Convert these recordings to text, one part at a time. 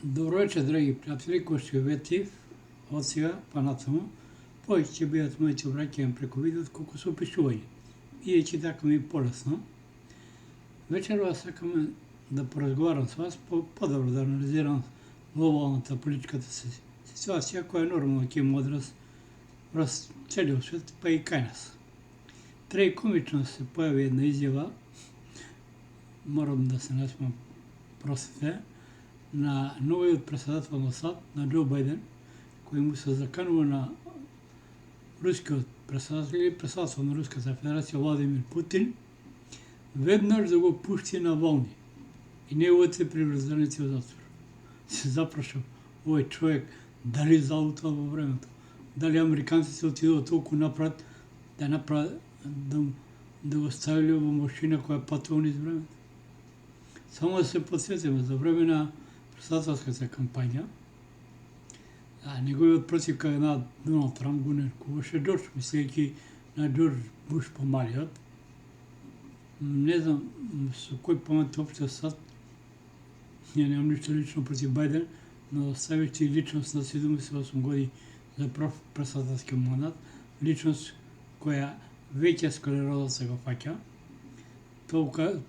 Добро вечер, драги приятели, гостове от сега по-нататък. Повече ще бидат моите обращения преко видео, отколко са описувани. И че така ми е по-лесно. Вечер аз искам да поразговарям с вас, по-добро да анализирам глобалната политическата ситуация, която е нормално такива мъдрост в целия свет, па и кай нас. Трагикомично се появи една изява, морам да се насмам простите, на новият председател на САД, на Джо Байден, който му се заканува на руският председател или председател на Руската федерация Владимир Путин, веднъж да го пусти на вълни и неговите привързаници в затвор. Се запрашам, ой човек, дали залутва във времето, дали американците отидат толкова напред да го ставили в машина, която е пътувана из времето. Само да се подсетим, за време на председателската кампания, неговият противник на Доналд Трамп го нарекуваше Джордж, мислейки на Джордж Буш по-малият. Не знам с кой памет общия САД, нямам нищо лично против Байден, но ставяйки личност на 78 години за пръв председателски мандат, личност, коя веќе склероза се го фаќа,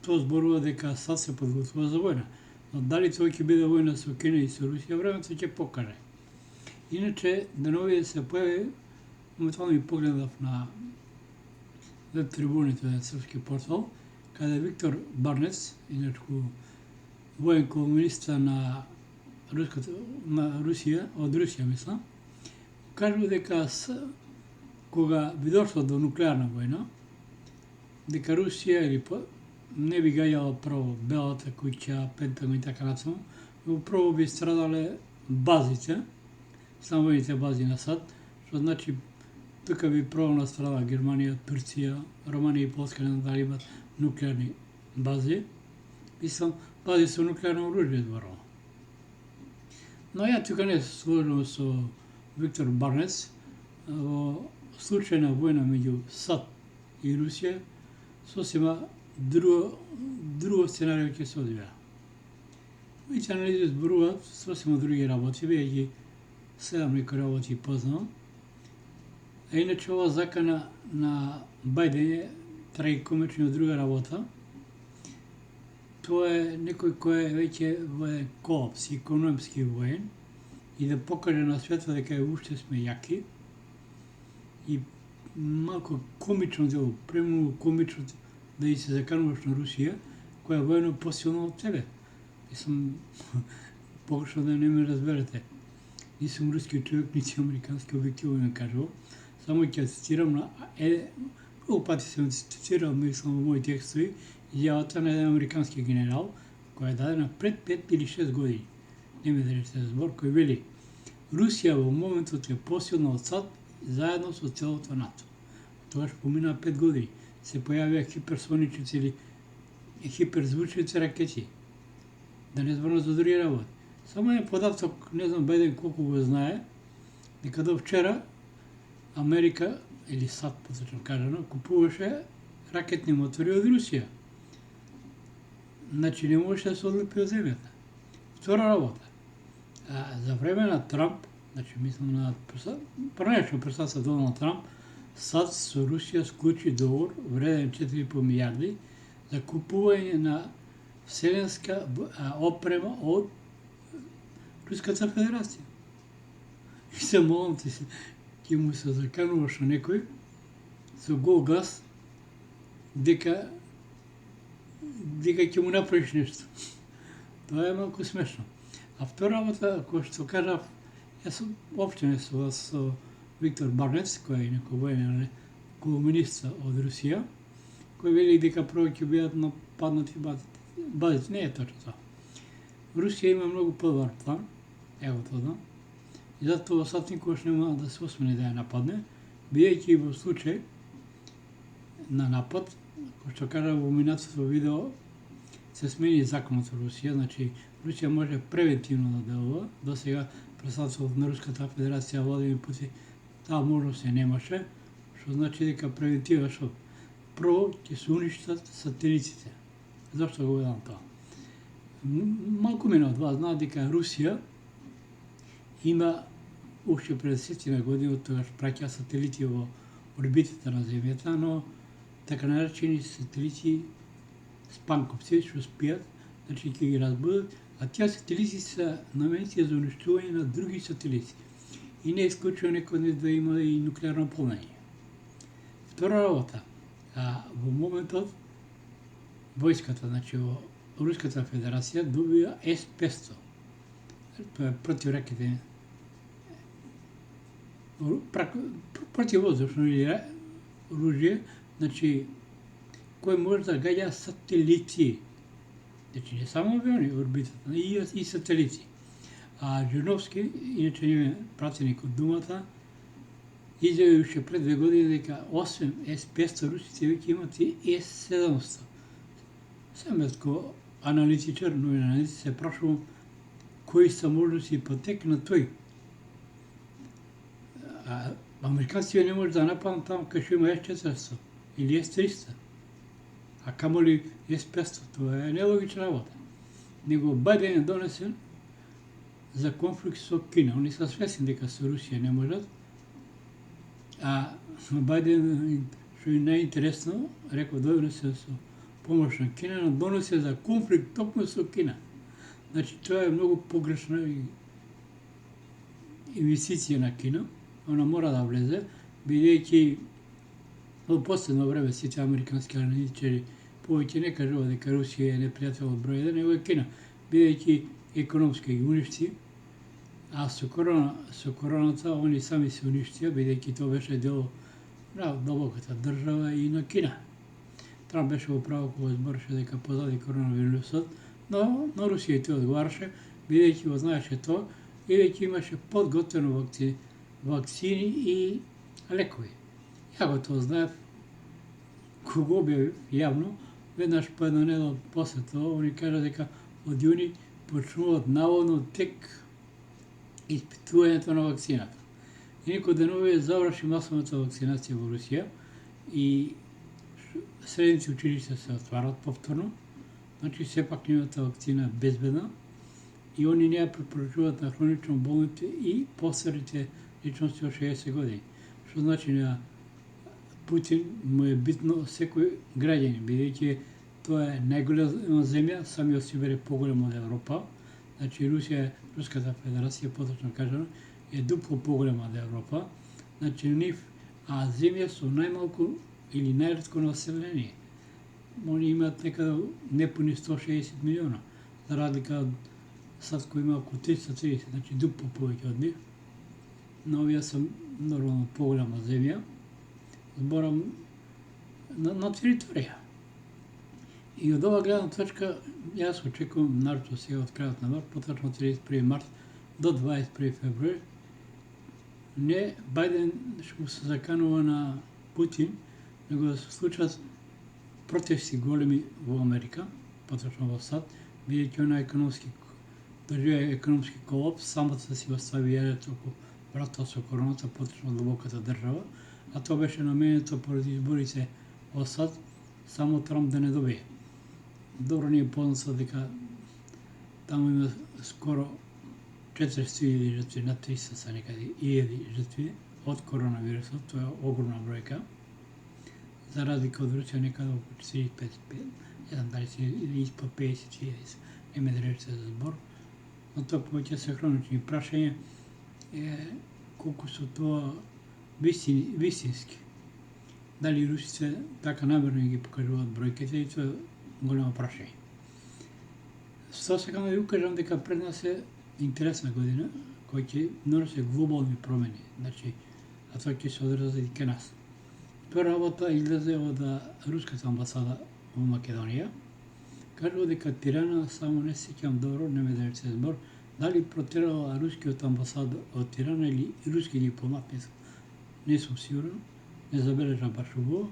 то зборува дека САД се подготвува за война. Но дали това ќе биде война со Кина и со Русија, времето ќе покаже. Иначе, денови се появи, моментално ми погледав на веб трибуните на српски портал, каде Виктор Барнец, иначко воен колумниста на Русија, од Русија мислам, кажува дека кога би дошло до нуклеарна војна, дека Русија или не би гаѓала прво Белата куќа, Пентагон и така натаму, но прво би страдале базите, самојните бази на САД, што значи тука би прво настрадала Германија, Турција, Романија и Полска, не знам дали имат нуклеарни бази. Мислам, бази со нуклеарно оружје зборувам. Но ја тука не се сложувам со Виктор Барнец. Во случај на војна меѓу САД и Русија, сосема друго сценарио ќе се одвија. Моите анализи зборуваат сосема други работи, веќе 7 некои работи познавам. А иначе ова закана на Бајден е трагикомично од друга работа. Тоа е некој кој е веќе воен колапс, економски воен, и да покаже на светот дека уште сме јаки. И малко комично дело, премногу комично да и се закануваш на Русија, која е воено посилна од тебе. Мислам, покажам да не ме разберете. Нисам руски човек, нити американски, објективно ме кажувам. Само ќе цитирам на многу пати съм цитирал, мислам, во мои текстови, изјавата на еден американски генерал, која е дадена пред 5 или 6 години. Не ме држите за збор, кој вели: Русија во моментот е посилна од САД заедно со целото НАТО. Тогаш помина 5 години. Се појавија хиперсоничници или хиперзвучници ракети. Да не зборам за други работи. Само е податок, не знам Бајден колку го знае, дека до вчера Америка, или САД поточно кажано, купуваше ракетни мотори од Русија. Значи не можеше да се одлепи од земјата. Втора работа. За време на Трамп, значи мислам на првнешно председател Доналд Трамп, САД со Русија склучи договор вреден 4,5 милиарди за купување на вселенска опрема од Руската федерација. И се молам ти се, ќе му се закануваш на некој со гол газ дека ќе му направиш нешто. Тоа е малку смешно. А втора работа, која што кажав, јас опште не сум со Виктор Барнец, кој е некој воен колумниста од Русија, кој вели дека прво ќе бидат нападнати базите. Не е точно тоа. Русија има многу подобар план, ево тоа, и затоа САД никогаш нема да се осмели да ја нападне, бидејќи во случај на напад, кој што кажа во минатото видео, се смени законот во Русија, значи Русија може превентивно да делува. До сега председателот на Руската федерација Владимир Путин таа можност се немаше, што значи дека превентива што прво ќе се уништат сателитите. Зашто го велам тоа? Малку мене од вас знаат дека Русија има уште пред 10 години од тогаш праќа сателити во орбитата на Земјата, но така наречени сателити спанковци што спијат, значи ќе ги разбудат, а тие сателити се наменети за уништување на други сателити. И не е исклучено некој ден да има и нуклеарно полнење. Втора работа, во моментот војската, значи во Руската Федерација добива С-500. Тоа е противракетни противвоздушно оружје, значи кој може да гаѓа сателити. Значи не само авиони орбитата, и сателити. А Жириновски, иначе не пратеник од думата, изјави уште пред 2 години дека освен С-500 русите веќе имат и С-700. Сам како аналитичар, новин аналитик, се прашувам кои се можности и патек на тој. А американците не може да нападнат таму кај што има С-400 или С-300. А камоли С-500, тоа е нелогична работа. Него Бајден е донесен за конфликт со Кина. Они се свесни дека со Русија не можат, а Бајден, што е најинтересно, рекол донесе со помош на Кина, но донесе за конфликт токму со Кина. Значи тоа е многу погрешна инвестиција на Кина. Она мора да влезе, бидејќи во последно време сите американски аналитичари повеќе не кажува дека Русија е непријател број 1, него е Кина, бидејќи економски ги уништи, а со короната они сами се уништија, бидејќи тоа беше дел на длабоката држава и на Кина. Трамп беше во право кога збореше дека позади коронавирусот, но Русија и тоа одговараше, бидејќи го знаеше тоа и веќе имаше подготвено вакцини и лекови. Ја го тоа знаев, кога објавив јавно, веднаш по една недела после тоа, они кажа дека од јуни почнуваат наводно тек испитувањето на вакцината. И некој денове заврши масовната вакцинација во Русија и средните училишта се отварат повторно, значи сепак нивната вакцина е безбедна и они не ја препорачуваат на хронично болните и постарите личности од 60 години. Што значи на Путин му е битно секој граѓанин, бидејќи тоа е најголема земја, самиот Сибир е поголем од Европа, значи Руската Федерација, поточно кажано, е дупло поголема од Европа, значи нив, а земја со најмалку или најретко население. Они имаат некаде непуни 160 милиона, за разлика од САД кој има околу 330, значи дупло повеќе од нив. Но овие се нормално поголема земја, зборам на територија. И од ова гледна точка, јас очекувам, наročito сега од крајот на март, поточно 31 март до 21 февруари, не Бајден што се заканува на Путин, него да се случат протести големи во Америка, поточно во САД, бидејќи она држи економски колапс, самата си остави јајето околу врата со короната, поточно длабоката држава, а тоа беше наменето поради изборите во САД, само Трамп да не добие. Добро ни е познато дека таму има скоро 400.000 жртви, на 300 са некаде 1.000 жртви од коронавирусот, тоа е огромна бројка. За разлика од Русија некаде околу 45, не знам дали се или испод 50.000, не ме држите за збор, но тоа повеќе се хронични прашања колку се тоа вистински. Дали русите така намерно ги покажуваат бројките и тоа е големо прашање. Што сакам да ви укажам дека пред нас е интересна година, која ќе носи глобални промени, значи, а тоа ќе се одрази и кај нас. Прва работа излезе од Руската амбасада во Македонија, кажува дека Тирана, само не сеќам добро, не ме држите збор, дали протерала рускиот амбасадор од Тирана или руски дипломат, не сум сигурен, не забележа баш убаво,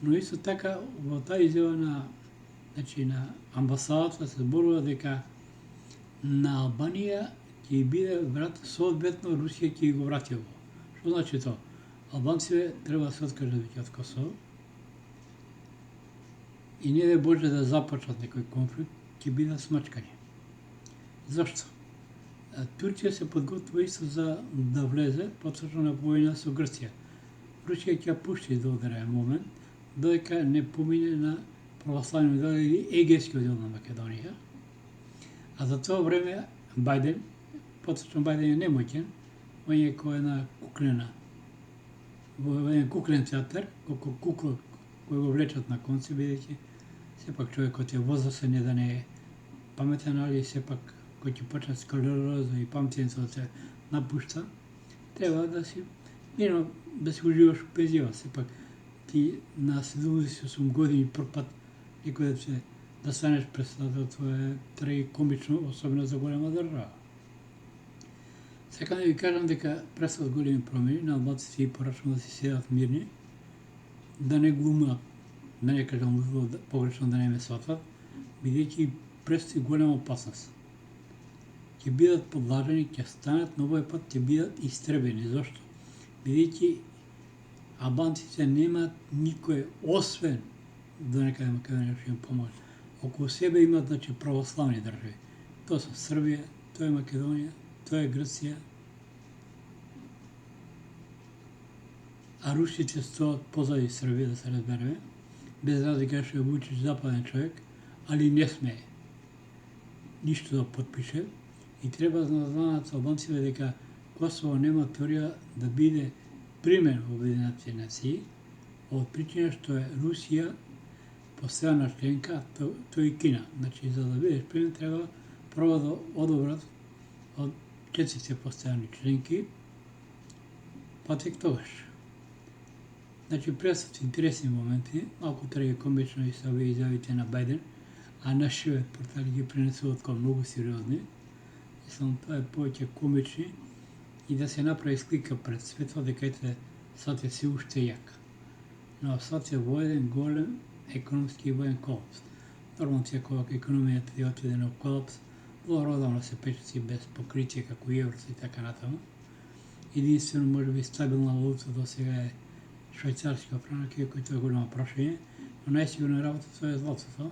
но исто така во таа изјава на амбасадата се зборува дека на Албанија ќе биде врат соодветно Русија ќе го врати ово. Што значи тоа? Албанците треба да се откажат веќе од Косово и не да Боже да започнат некој конфликт, ќе бидат смачкани. Зашто? Турција се подготвува исто за да влезе поточно на војна со Грција. Русија ќе ја пушти до одреден момент, додека не помине на православниот дел или егејскиот дел на Македонија. А за тоа време Бајден, поточно Бајден е немоќен, он е кој една куклена, во еден куклен театар, колку кукла кој го влечат на конци, бидејќи сепак човекот е возрастен, не да не е паметен, али сепак кој ќе почне скалероза и памтенето се напушта, треба да си мирно да си уживаш у пензија, сепак ти на 78 години прв пат некој да станеш председател, тоа е трагикомично, особено за голема држава. Сакам да ви кажам дека престојат големи промени, на албанците и порачам да си седат мирни, да не глумат, да не кажам погрешно, да не ме сватат, бидејќи престои голема опасност. Ќе бидат подлажени, ќе станат, но овој пат ќе бидат истребени. Зошто? Бидејќи албанците немаат никој, освен до некаде Македонија што им помогне. Околу себе имаат, значи, православни држави. Тоа се Србија, тоа е Македонија, тоа е Грција. А русите стоат позади Србија, да се разбереме, без разлика што е Вучич западен човек, али не смее ништо да потпише и треба да знаат албанците дека Косово нема теорија да биде примен во Обединетите нации, од причина што е Русија постојана членка, тоа и Кина. Значи, за да бидеш примен, треба прво да одобрат од 4 постојани членки, па тек тогаш. Значи, престојат интересни моменти, малку трагикомично и се овие изјавите на Бајден, а нашите портали ги пренесуваат како многу сериозни. Мислам, тоа е повеќе комични и да се направи слика пред светот дека ете сад е се уште јак. Но сад е во еден голем економски и воен колапс. Нормално кога економијата ти отиде на колапс, одавно се печати без покритие како и еврото и така натаму. Единствено можеби стабилна валута до сега е швајцарскиот франак, кој тоа е голямо прашање, но најсигурна работа тоа е златото.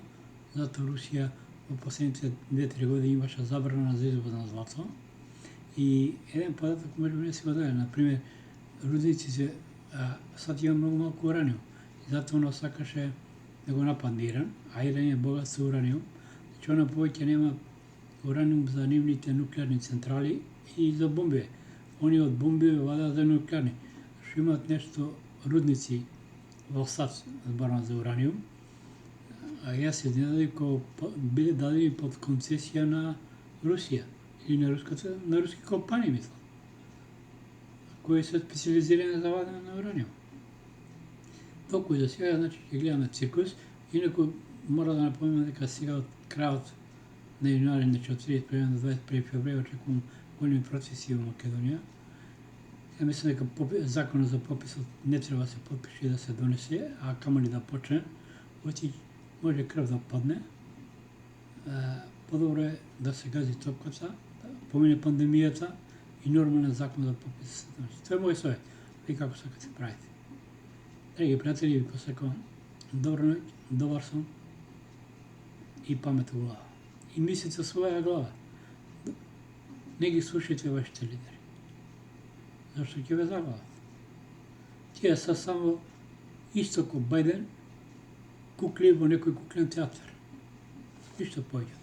Затоа Русија во последните 2-3 години имаше забрана за извоз на злато. И еден податок може би не се го даде. Например, рудниците сад има многу малку ураниум. И затоа оно сакаше да го нападне Иран, а Иран е богат со ураниум. Значи, она повеќе нема ураниум за нивните нуклеарни централи и за бомби. Они од бомби вадат за нуклеарни. Што имаат нешто рудници во САД, зборам за ураниум, а јас се изненадив кога биле дадени под концесија на Русија или на руски компании, мислам, кои се специализирани за вадење на ураниум. Толку и за сега, значи, ќе гледаме цикус. Инаку, мора да напомнам дека сега од крајот на јануари, значи од 31 до 21 февруари, очекувам големи процеси во Македонија. Ја мислам дека законот за пописот не треба да се потпише и да се донесе, а камоли да почне, оти може крв да падне. Подобро е да се гази топката, да помине пандемијата и нормален закон за попис да се донесе. Тоа е мој совет. И како сакате правите. Драги пријатели, ви посакувам добра ноќ, добар сон и памет во глава. И мислите со своја глава. Не ги слушайте вашите лидери. Зашто ќе ве забават. Тие се само исто ко Бајден, кукли во некој куклен театар. Ништо повеќе.